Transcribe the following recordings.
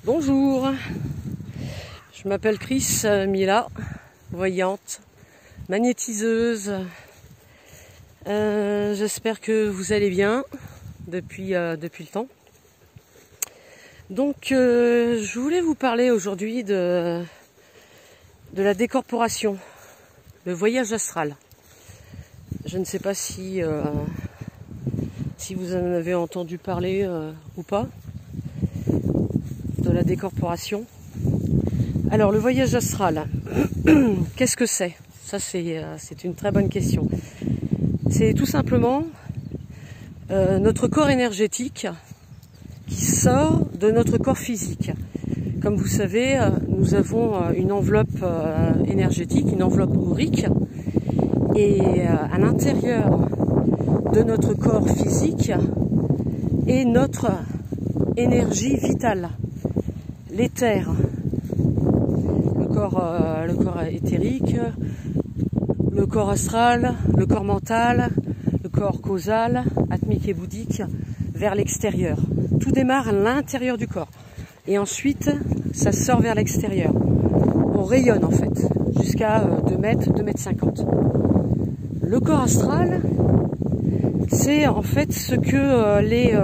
Bonjour, je m'appelle Chris Mila, voyante, magnétiseuse. J'espère que vous allez bien depuis le temps. Donc je voulais vous parler aujourd'hui de la décorporation, le voyage astral. Je ne sais pas si vous en avez entendu parler ou pas, de la décorporation. Alors le voyage astral, qu'est-ce que c'est? Ça c'est une très bonne question. C'est tout simplement notre corps énergétique qui sort de notre corps physique. Comme vous savez, nous avons une enveloppe énergétique, une enveloppe aurique, et à l'intérieur de notre corps physique est notre énergie vitale, l'éther, le corps éthérique, le corps astral, le corps mental, le corps causal, atmique et bouddhique, vers l'extérieur. Tout démarre à l'intérieur du corps. Et ensuite, ça sort vers l'extérieur. On rayonne en fait, jusqu'à 2 mètres, 2 mètres 50. Le corps astral, c'est en fait ce que les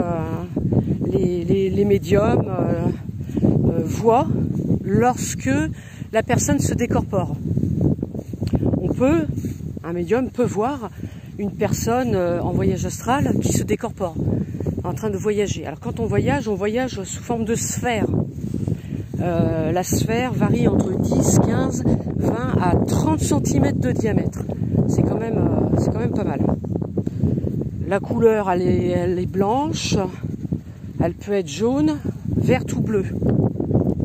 médiums voient lorsque la personne se décorpore. Un médium peut voir une personne en voyage astral qui se décorpore, en train de voyager. Alors quand on voyage sous forme de sphère. La sphère varie entre 10, 15, 20 à 30 cm de diamètre. C'est quand même pas mal. La couleur, elle est blanche, elle peut être jaune, verte ou bleue.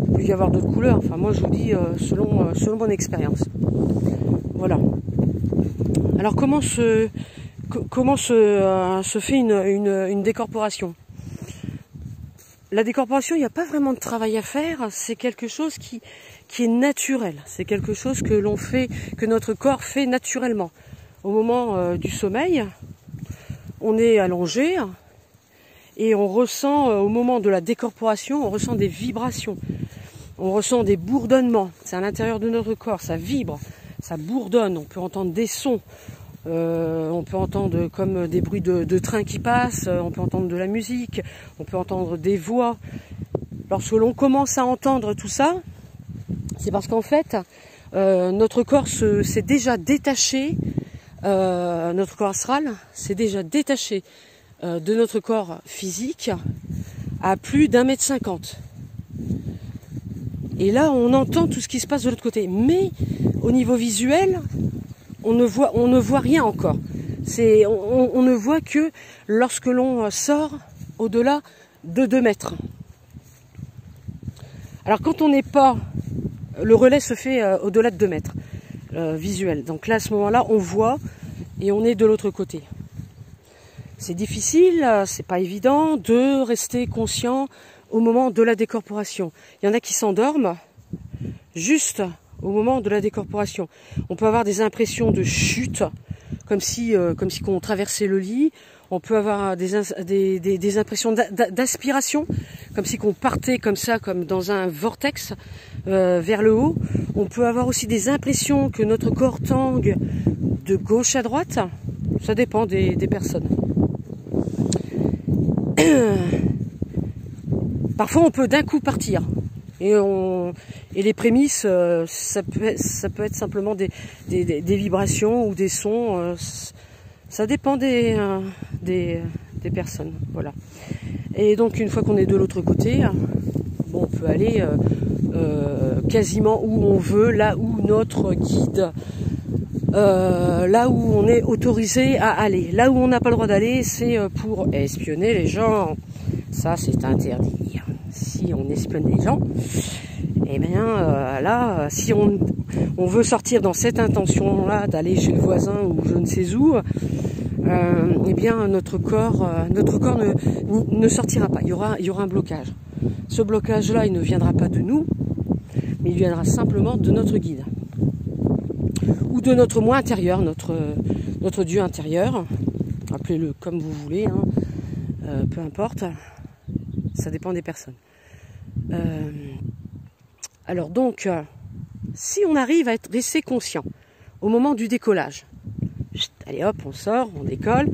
Il peut y avoir d'autres couleurs. Enfin, moi, je vous dis selon mon expérience. Voilà. Alors, comment se fait une décorporation? La décorporation, il n'y a pas vraiment de travail à faire. C'est quelque chose qui est naturel. C'est quelque chose que notre corps fait naturellement. Au moment du sommeil, on est allongé et on ressent, au moment de la décorporation, on ressent des vibrations. On ressent des bourdonnements. C'est à l'intérieur de notre corps, ça vibre, ça bourdonne. On peut entendre des sons. On peut entendre comme des bruits de train qui passent, on peut entendre de la musique, on peut entendre des voix. Lorsque l'on commence à entendre tout ça, c'est parce qu'en fait, notre corps s'est déjà détaché, notre corps astral s'est déjà détaché de notre corps physique à plus d'1 mètre 50. Et là, on entend tout ce qui se passe de l'autre côté. Mais au niveau visuel, on ne voit rien encore. On ne voit que lorsque l'on sort au-delà de 2 mètres. Alors quand on n'est pas... Le relais se fait au-delà de 2 mètres, visuel. Donc là, à ce moment-là, on voit et on est de l'autre côté. C'est difficile, c'est pas évident de rester conscient au moment de la décorporation. Il y en a qui s'endorment juste au moment de la décorporation. On peut avoir des impressions de chute, comme si on traversait le lit. On peut avoir des impressions d'aspiration, comme si qu'on partait comme ça, comme dans un vortex vers le haut. On peut avoir aussi des impressions que notre corps tangue de gauche à droite. Ça dépend des personnes. Parfois, on peut d'un coup partir. Et les prémices, ça peut être simplement des vibrations ou des sons. Ça dépend des personnes. Voilà. Et donc une fois qu'on est de l'autre côté, bon, on peut aller quasiment où on veut, là où notre guide, là où on est autorisé à aller. Là où on n'a pas le droit d'aller, c'est pour espionner les gens. Ça, c'est interdit. Si on espionne les gens, eh bien là, si on veut sortir dans cette intention-là, d'aller chez le voisin ou je ne sais où, eh bien notre corps ne sortira pas. Il y aura un blocage. Ce blocage-là, il ne viendra pas de nous, mais il viendra simplement de notre guide ou de notre moi intérieur, notre Dieu intérieur. Appelez-le comme vous voulez, hein, peu importe. Ça dépend des personnes. Alors donc, si on arrive à rester conscient au moment du décollage, allez hop, on sort, on décolle,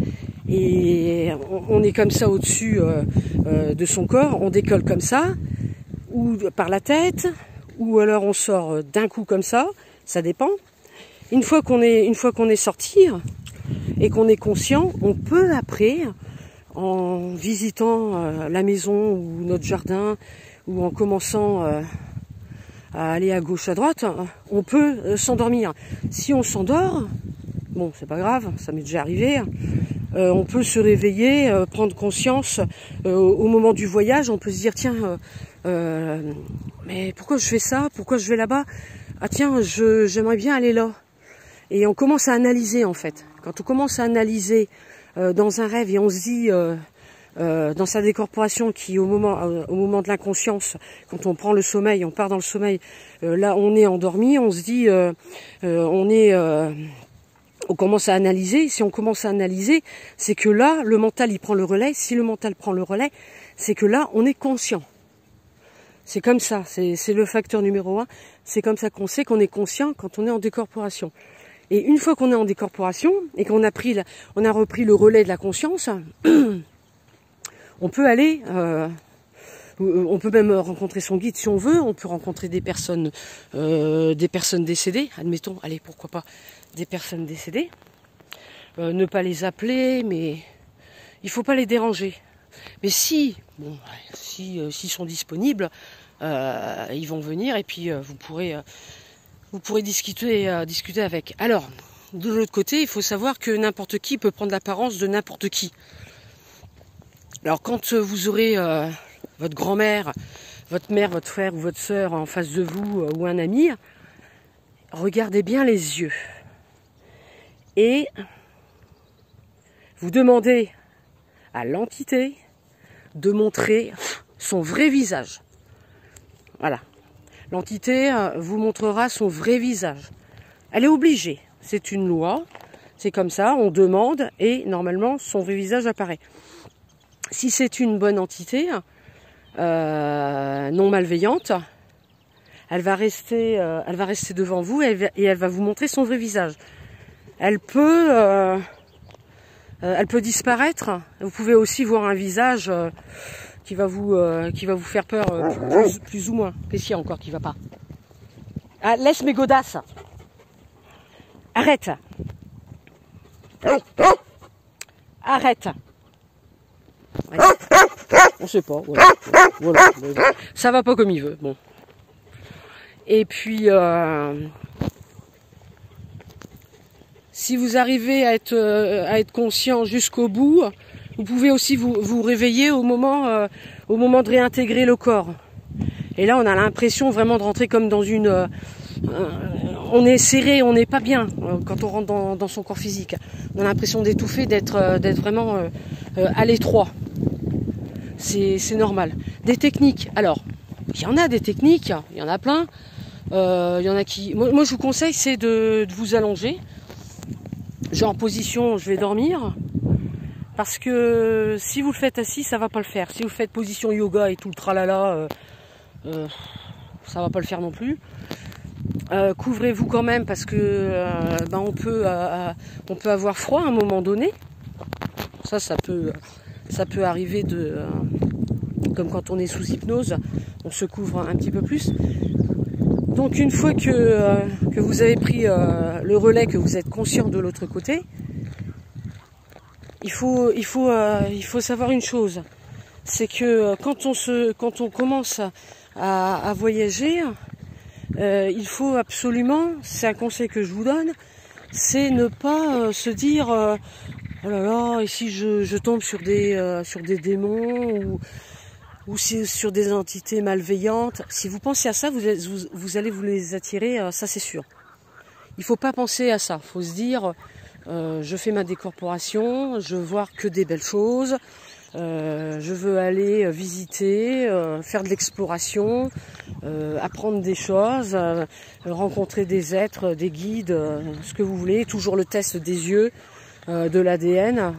et on est comme ça au-dessus de son corps, on décolle comme ça, ou par la tête, ou alors on sort d'un coup comme ça dépend. Une fois qu'on est sorti et qu'on est conscient, on peut après, en visitant la maison ou notre jardin, ou en commençant à aller à gauche, à droite, on peut s'endormir. Si on s'endort, bon, c'est pas grave, ça m'est déjà arrivé, on peut se réveiller, prendre conscience au moment du voyage, on peut se dire, tiens, mais pourquoi je fais ça? Pourquoi je vais là-bas? Ah tiens, j'aimerais bien aller là. Et on commence à analyser en fait. Quand on commence à analyser dans un rêve et on se dit dans sa décorporation qui au moment de l'inconscience, quand on prend le sommeil, on part dans le sommeil, là on est endormi, on se dit on commence à analyser. Si on commence à analyser, c'est que là le mental il prend le relais. Si le mental prend le relais, c'est que là on est conscient. C'est comme ça, c'est le facteur numéro 1. C'est comme ça qu'on sait qu'on est conscient quand on est en décorporation. Et une fois qu'on est en décorporation et qu'on a repris le relais de la conscience, on peut aller, on peut même rencontrer son guide si on veut. On peut rencontrer des personnes décédées, admettons. Allez, pourquoi pas des personnes décédées. Ne pas les appeler, mais il faut pas les déranger. Mais si, bon, s'ils sont disponibles, ils vont venir et puis vous pourrez discuter avec. Alors, de l'autre côté, il faut savoir que n'importe qui peut prendre l'apparence de n'importe qui. Alors, quand vous aurez votre grand-mère, votre mère, votre frère ou votre sœur en face de vous ou un ami, regardez bien les yeux et vous demandez à l'entité de montrer son vrai visage. Voilà. L'entité vous montrera son vrai visage. Elle est obligée. C'est une loi. C'est comme ça. On demande et normalement son vrai visage apparaît. Si c'est une bonne entité, non malveillante, elle va rester devant vous et elle va vous montrer son vrai visage. Elle peut disparaître. Vous pouvez aussi voir un visage qui va vous faire peur plus ou moins. Qu'est-ce qu'il y a encore qui va pas? Ah, laisse mes godasses. Arrête. Arrête. Ouais. On sait pas. Voilà. Ça va pas comme il veut. Bon. Et puis si vous arrivez à être conscient jusqu'au bout, vous pouvez aussi vous réveiller au moment de réintégrer le corps. Et là, on a l'impression vraiment de rentrer comme dans une... on est serré, on n'est pas bien quand on rentre dans son corps physique. On a l'impression d'étouffer, d'être vraiment à l'étroit. C'est normal. Des techniques. Alors, il y en a des techniques, il y en a plein. Il y en a qui... Moi, je vous conseille, c'est de vous allonger. Genre en position, je vais dormir. Parce que si vous le faites assis, ça va pas le faire. Si vous faites position yoga et tout le tralala, ça va pas le faire non plus. Couvrez-vous quand même parce que on peut avoir froid à un moment donné. Ça peut arriver comme quand on est sous hypnose, on se couvre un petit peu plus. Donc une fois que vous avez pris le relais, que vous êtes conscient de l'autre côté, il faut savoir une chose, c'est que quand on commence à voyager, il faut absolument, c'est un conseil que je vous donne, c'est ne pas se dire oh là là, et si je tombe sur des démons ou sur des entités malveillantes. Si vous pensez à ça, vous allez vous les attirer, ça c'est sûr. Il faut pas penser à ça. Il faut se dire, je fais ma décorporation, je veux voir que des belles choses, je veux aller visiter, faire de l'exploration, apprendre des choses, rencontrer des êtres, des guides, ce que vous voulez. Toujours le test des yeux. de l'ADN,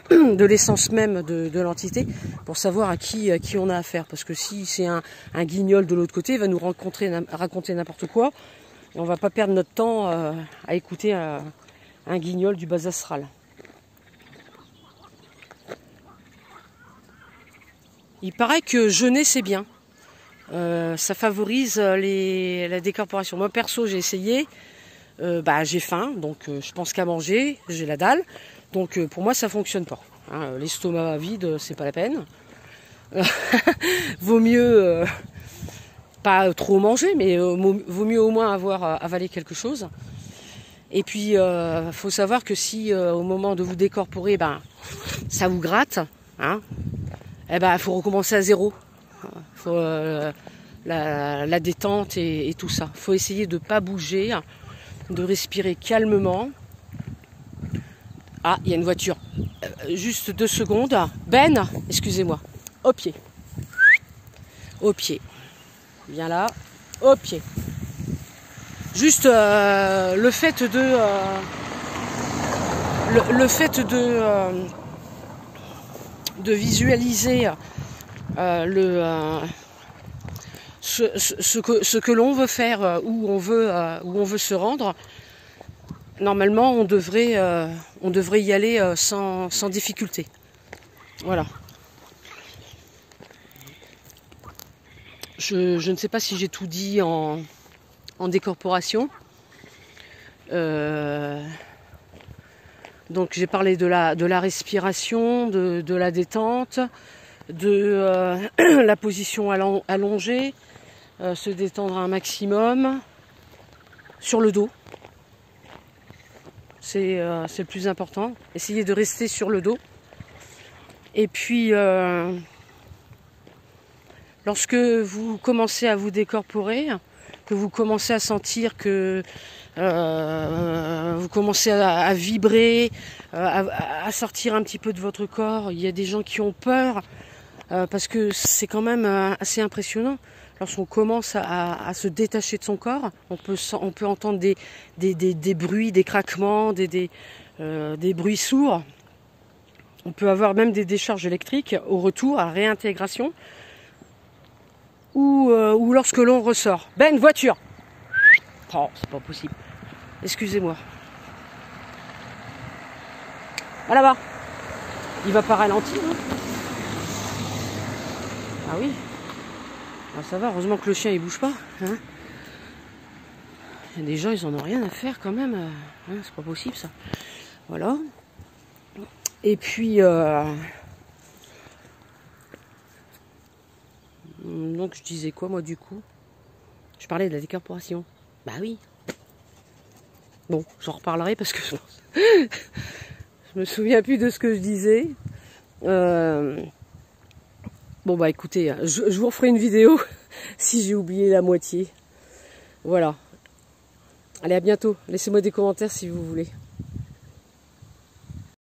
de l'essence même de l'entité, pour savoir à qui on a affaire. Parce que si c'est un guignol de l'autre côté, il va nous raconter n'importe quoi, et on va pas perdre notre temps à écouter un guignol du bas astral. Il paraît que jeûner c'est bien. Ça favorise la décorporation. Moi perso j'ai essayé. J'ai faim, donc je pense qu'à manger, j'ai la dalle, donc pour moi ça fonctionne pas. Hein, l'estomac vide, c'est pas la peine. Vaut mieux pas trop manger, mais vaut mieux au moins avoir avalé quelque chose. Et puis faut savoir que si au moment de vous décorporer, ça vous gratte, hein, faut recommencer à zéro. Faut la détente et tout ça. Faut essayer de pas bouger, de respirer calmement. Ah, il y a une voiture. Juste 2 secondes. Ben, excusez-moi. Au pied. Au pied. Bien là. Au pied. Juste le fait de visualiser ce que l'on veut faire, où on veut se rendre. Normalement, on devrait y aller sans difficulté. Voilà. Je ne sais pas si j'ai tout dit en décorporation. Donc j'ai parlé de la respiration, de la détente, de la position allongée, se détendre un maximum sur le dos. C'est le plus important. Essayez de rester sur le dos. Et puis, lorsque vous commencez à vous décorporer, que vous commencez à sentir que vous commencez à vibrer, à sortir un petit peu de votre corps, il y a des gens qui ont peur, parce que c'est quand même assez impressionnant. Lorsqu'on commence à se détacher de son corps, on peut entendre des bruits, des craquements, des bruits sourds. On peut avoir même des décharges électriques au retour, à la réintégration, ou lorsque l'on ressort. Ben, voiture! Oh, c'est pas possible. Excusez-moi. Ah là-bas. Il va pas ralentir. Hein. Ah oui. Ah, ça va, heureusement que le chien il bouge pas. Hein. Il y a des gens, ils en ont rien à faire quand même. Hein, c'est pas possible ça. Voilà. Et puis donc je disais quoi moi du coup? Je parlais de la décorporation. Bah oui. Bon, j'en reparlerai parce que je me souviens plus de ce que je disais. Bon bah écoutez, je vous referai une vidéo si j'ai oublié la moitié. Voilà. Allez, à bientôt. Laissez-moi des commentaires si vous voulez.